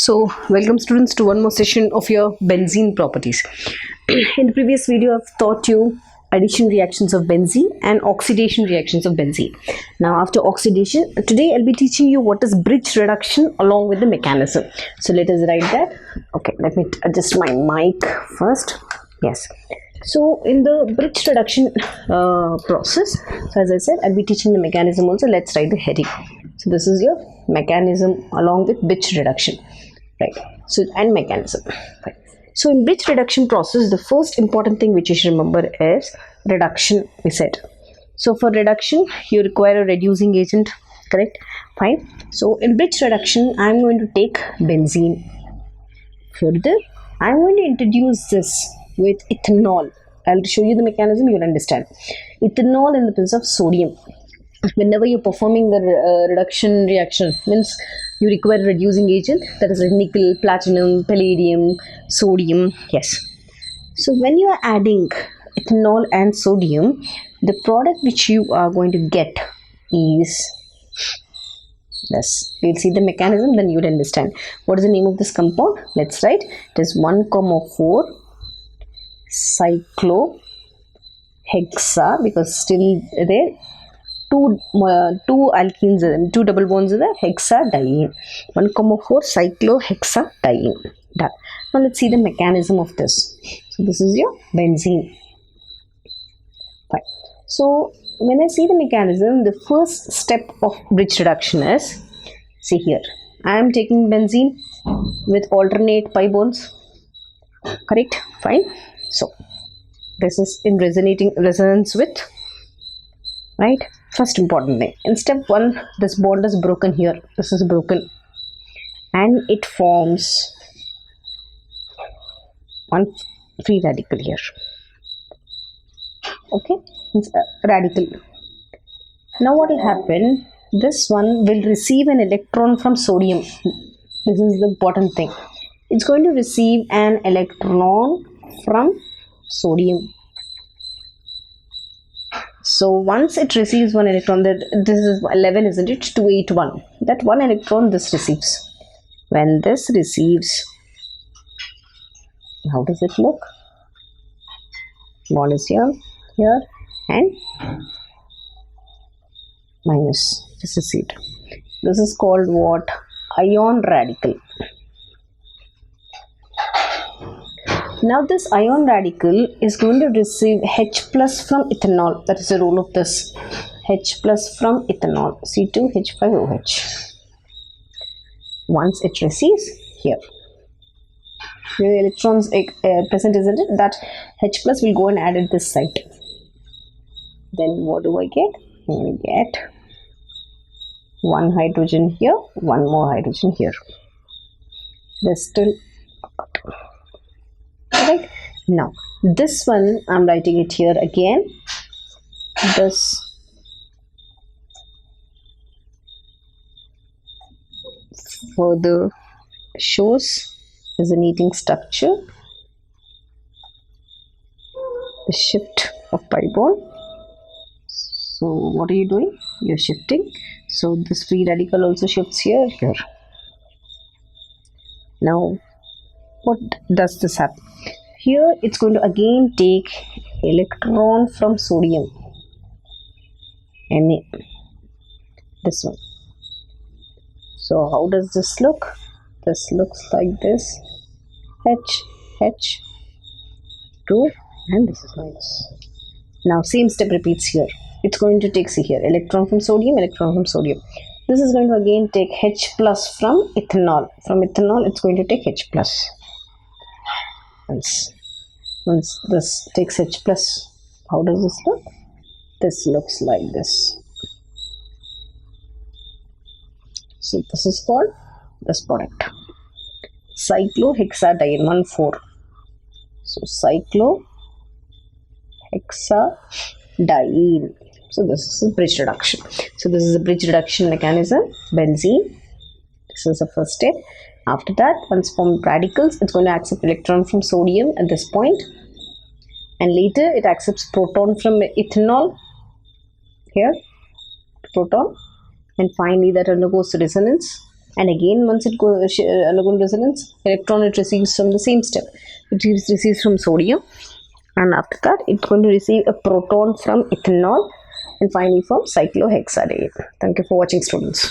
So, welcome students to one more session of your benzene properties. In the previous video, I've taught you addition reactions of benzene and oxidation reactions of benzene. Now, after oxidation, today I'll be teaching you what is bridge reduction along with the mechanism. So, let us write that. Okay, let me adjust my mic first. Yes. So, in the bridge reduction process, so as I said, I'll be teaching the mechanism also. Let's write the heading. So, this is your mechanism along with bridge reduction. Right. So, and mechanism. Right. So, in bridge reduction process, the first important thing which you should remember is reduction, we said. So, for reduction, you require a reducing agent, correct? Fine. So, in bridge reduction, I am going to take benzene. Further, I am going to introduce this with ethanol. I'll show you the mechanism, you'll understand. Ethanol in the presence of sodium. Whenever you're performing the reduction reaction, means you require a reducing agent, that is like nickel, platinum, palladium, sodium. Yes. So when you are adding ethanol and sodium, the product which you are going to get is this. You'll see the mechanism, then you would understand. What is the name of this compound? Let's write. It is 1,4 cyclohexa, because still there two alkenes, two double bonds are there, hexadiene. 1,4 cyclohexadiene. Done. Now let's see the mechanism of this. So this is your benzene. Fine. So when I see the mechanism, the first step of bridge reduction is, see here, I am taking benzene with alternate pi bonds. Correct? Fine. So this is in resonance with, right? First important thing. In step 1, this bond is broken here. This is broken. And it forms one free radical here. Okay? It's a radical. Now what will happen? This one will receive an electron from sodium. This is the important thing. It's going to receive an electron from sodium. So once it receives one electron, that this is 11, isn't it? 281. That one electron this receives. When this receives, how does it look? Bond is here, and minus. This is it. This is called what? Ion radical. Now this ion radical is going to receive H plus from ethanol. That is the role of this. H plus from ethanol. C2H5OH. Once it receives here. The electrons present, isn't it? That H plus will go and add at this site. Then what do I get? I get one hydrogen here, one more hydrogen here. There's still. Right. Now this one I'm writing it here again. This further shows resonating structure, the shift of pi bond. So what are you doing? You're shifting. So this free radical also shifts here. Now what does this happen? Here it's going to again take electron from sodium. Na. This one. So how does this look? This looks like this. H, 2, and this is minus. Now same step repeats here. It's going to take, see here, electron from sodium, electron from sodium. This is going to again take H plus from ethanol. From ethanol it's going to take H plus. Once this takes H plus, how does this look? This looks like this. So this is called this product. Cyclohexadiene 1,4. So cyclohexadiene. So this is a bridge reduction. So this is a bridge reduction mechanism. Benzene. This is the first step. After that, once formed radicals, it's going to accept electron from sodium at this point. And later, it accepts proton from ethanol. Here, proton. And finally, that undergoes resonance. and again once it goes undergo resonance, electron it receives from the same step. It receives from sodium, and after that it's going to receive a proton from ethanol, and finally from cyclohexadiene. Thank you for watching, students.